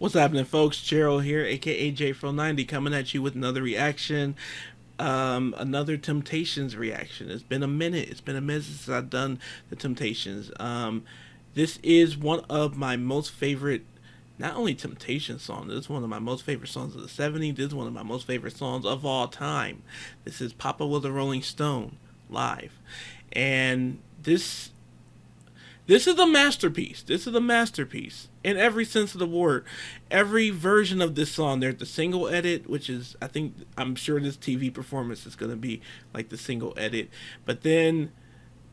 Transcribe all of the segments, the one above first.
What's happening, folks? Gerald here, aka J490, coming at you with another reaction. Another Temptations reaction. It's been a minute. It's been a minute since I've done the Temptations. This is one of my most favorite, not only Temptation songs, this is one of my most favorite songs of the 70s. This is one of my most favorite songs of all time. This is Papa Was a Rolling Stone live. And this is a masterpiece. This is a masterpiece in every sense of the word. Every version of this song, there's the single edit, which is, I'm sure this TV performance is going to be like the single edit. But then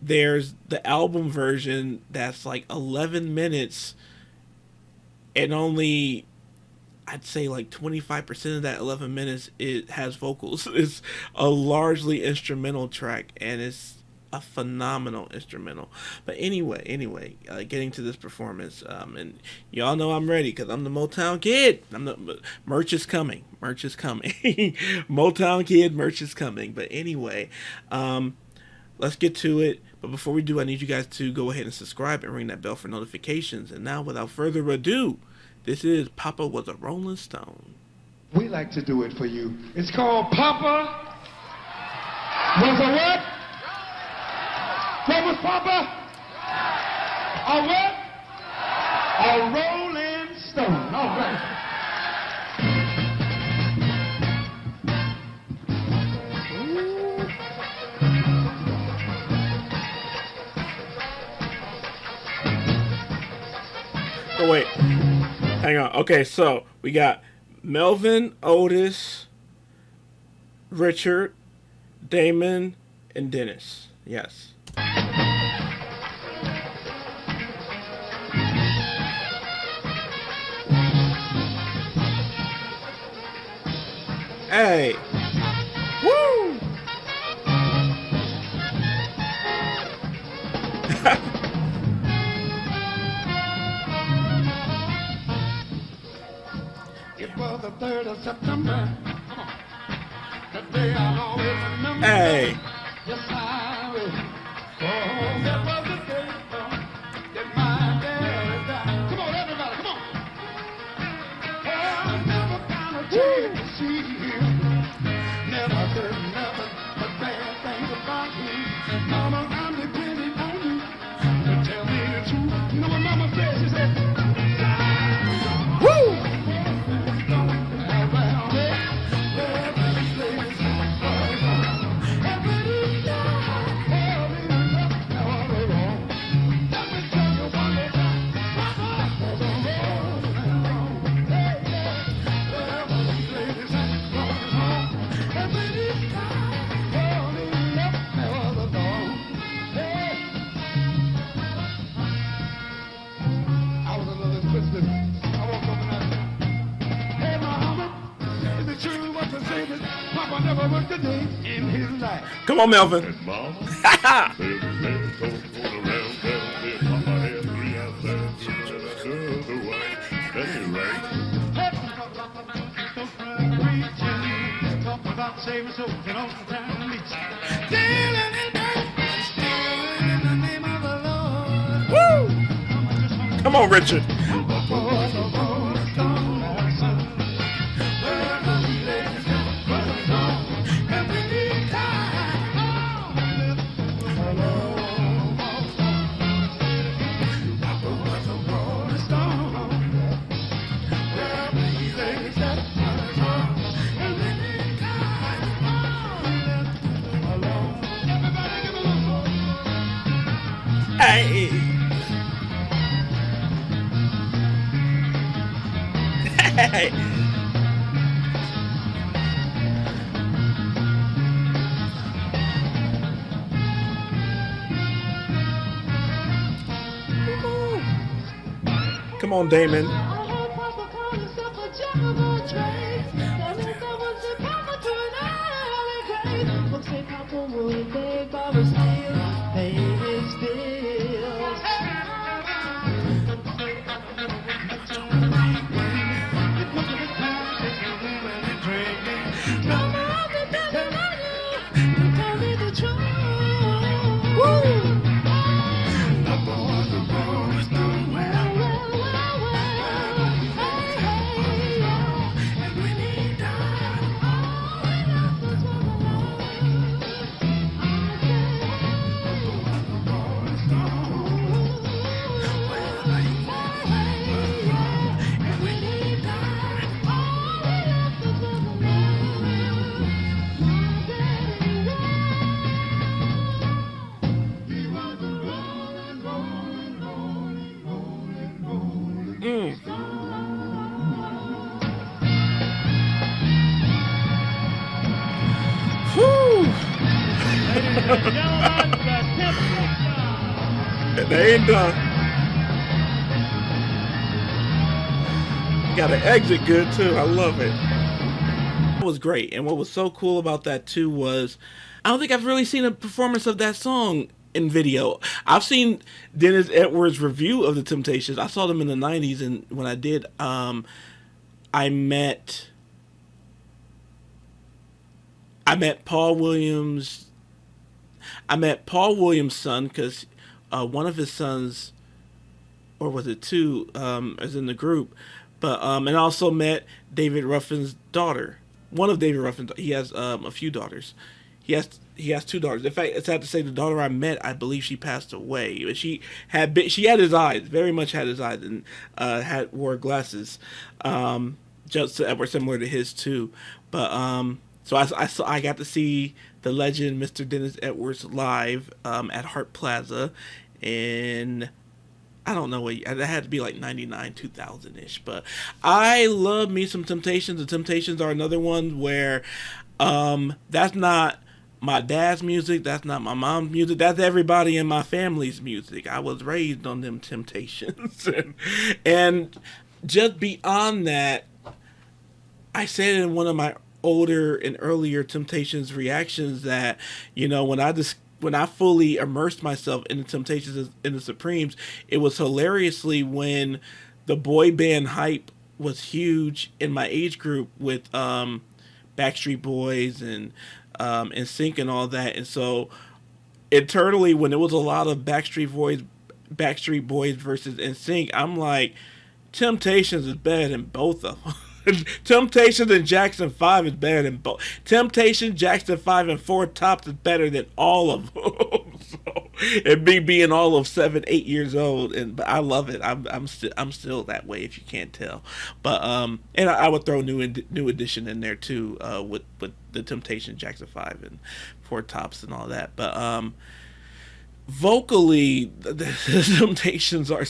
there's the album version that's like 11 minutes and only, I'd say like 25% of that 11 minutes it has vocals. It's a largely instrumental track, and it's a phenomenal instrumental. But anyway, getting to this performance, and y'all know I'm ready because I'm the Motown kid. Merch is coming. Motown kid, merch is coming. But anyway, let's get to it. But before we do, I need you guys to go ahead and subscribe and ring that bell for notifications. And now, without further ado, this is Papa Was a Rolling Stone. We like to do it for you. It's called Papa Was a what? What was Papa? A what? A Rolling Stone. All right. Oh, wait. Hang on. Okay, so we got Melvin, Otis, Richard, Damon, and Dennis. Yes. Hey. Woo! It was the 3rd of September. The day I'll always remember. Hey. Yes, I will. Oh, that was the day that my daddy died. Come on, everybody, come on. Oh, I never found a chance to see him. Never heard nothing but bad things about him. Mama, I'm depending on you to tell me the truth. You know what Mama said? She said, woo! Papa never worked a day in his life. Come on, Melvin. Woo! Come on, Richard. Hey. Hey. Come on, Damon. They ain't done. You got to exit good too. I love it. It was great, and what was so cool about that too was I don't think I've really seen a performance of that song in video. I've seen Dennis Edwards' review of the Temptations. I saw them in the '90s, and when I did, I met Paul Williams. I met Paul Williams' son because one of his sons, or was it two, is in the group. But and also met David Ruffin's daughter. One of David Ruffin's. He has a few daughters. He has two daughters. In fact, it's sad to say the daughter I met, I believe she passed away. She had his eyes, very much had his eyes, and wore glasses, just that were similar to his too. But so I got to see the legend Mr. Dennis Edwards live at Hart Plaza, and I don't know what that had to be like 99, 2000 ish. But I love me some Temptations. The Temptations are another one where that's not my dad's music, that's not my mom's music, that's everybody in my family's music. I was raised on them Temptations. And just beyond that, I said in one of my older and earlier Temptations reactions that, when I fully immersed myself in the Temptations and the Supremes, it was hilariously when the boy band hype was huge in my age group with Backstreet Boys and NSYNC and all that. And so internally, when there was a lot of Backstreet Boys versus NSYNC, I'm like, Temptations is better than both of them. Temptations and Jackson 5 is better than both. Temptations, Jackson 5, and Four Tops is better than all of them. So, and me being all of 7, 8 years old, but I love it. I'm still that way if you can't tell. But and I would throw New Edition in there too, with the Temptations, Jackson 5, and Four Tops and all that. But vocally, the Temptations are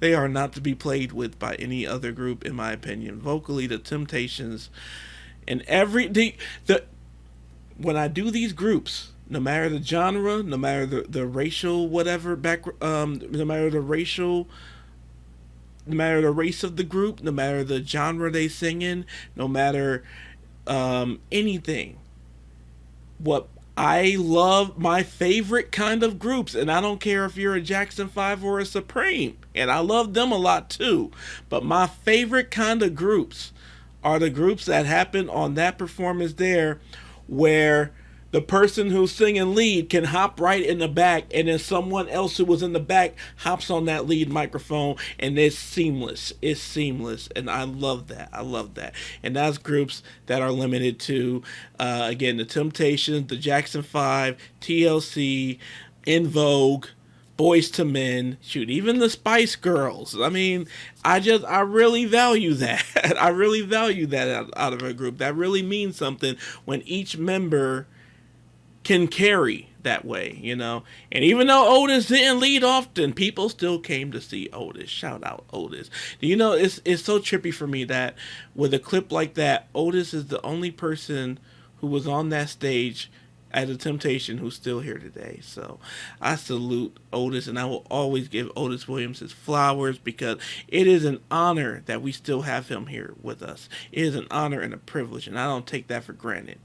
they are not to be played with by any other group, in my opinion. Vocally, the Temptations, and when I do these groups, no matter the genre, no matter the racial whatever no matter the race of the group, no matter the genre they sing in, no matter anything, what I love, my favorite kind of groups, and I don't care if you're a Jackson 5 or a Supreme, and I love them a lot too, but my favorite kind of groups are the groups that happen on that performance there, where the person who's singing lead can hop right in the back, and then someone else who was in the back hops on that lead microphone, and it's seamless. It's seamless, and I love that. And that's groups that are limited to, again, the Temptations, the Jackson 5, TLC, In Vogue, Boys to Men, shoot, even the Spice Girls. I mean, I really value that. I really value that out of a group. That really means something when each member can carry that way, And even though Otis didn't lead often, people still came to see Otis. Shout out Otis. It's so trippy for me that with a clip like that, Otis is the only person who was on that stage at a Temptation who's still here today. So I salute Otis, and I will always give Otis Williams his flowers, because it is an honor that we still have him here with us. It is an honor and a privilege, and I don't take that for granted.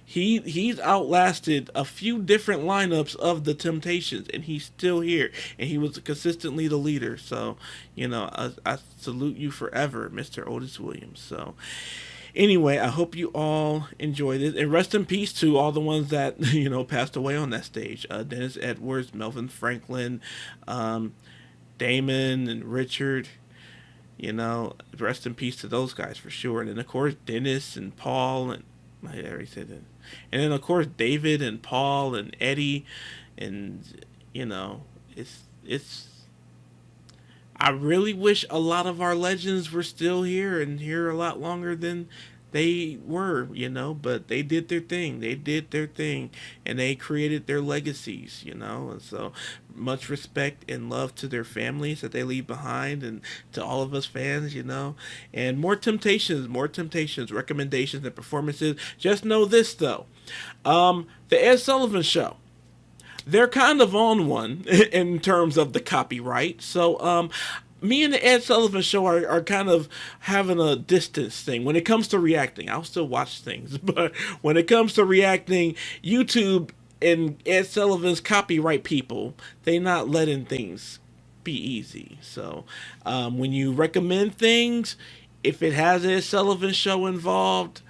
He's outlasted a few different lineups of the Temptations, and he's still here, and he was consistently the leader. So, I salute you forever, Mr. Otis Williams. So, anyway, I hope you all enjoyed it, and rest in peace to all the ones that passed away on that stage. Dennis Edwards, Melvin Franklin, Damon, and Richard. Rest in peace to those guys for sure. And then of course Dennis and Paul, and I already said that. And then of course David and Paul and Eddie, and it's. I really wish a lot of our legends were still here and here a lot longer than they were, you know, but they did their thing. They did their thing, and they created their legacies, you know. And so much respect and love to their families that they leave behind, and to all of us fans, you know. And more temptations, recommendations, and performances. Just know this, though. The Ed Sullivan Show, they're kind of on one in terms of the copyright. So, me and the Ed Sullivan Show are kind of having a distance thing when it comes to reacting. I'll still watch things, but when it comes to reacting, YouTube and Ed Sullivan's copyright people, they not letting things be easy. So, when you recommend things, if it has Ed Sullivan Show involved,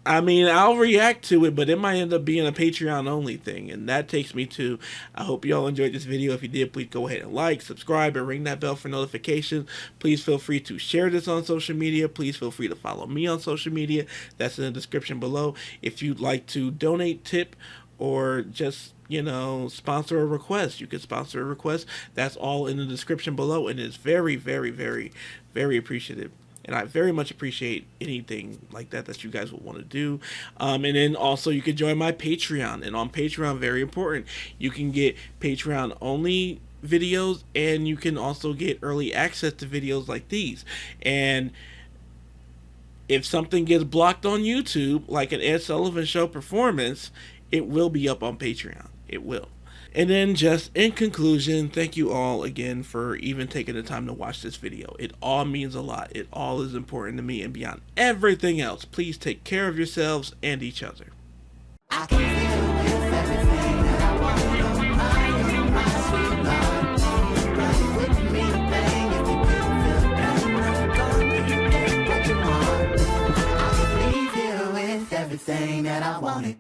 I mean, I'll react to it, but it might end up being a Patreon only thing. And that takes me to, I hope you all enjoyed this video. If you did, please go ahead and like, subscribe, and ring that bell for notifications. Please feel free to share this on social media. Please feel free to follow me on social media. That's in the description below. If you'd like to donate, tip, or just, you know, sponsor a request, you can sponsor a request. That's all in the description below, and it's very, very, very, very appreciative. And I very much appreciate anything like that you guys would want to do. And then also you can join my Patreon. And on Patreon, very important, you can get Patreon only videos, and you can also get early access to videos like these. And if something gets blocked on YouTube, like an Ed Sullivan Show performance, it will be up on Patreon. It will. And then just in conclusion, thank you all again for even taking the time to watch this video. It all means a lot. It all is important to me, and beyond everything else, please take care of yourselves and each other. I can feel with everything that I want. My sweet love. Run with me, bang, if you feel pain. You get what you want. I can leave you with everything that I wanted.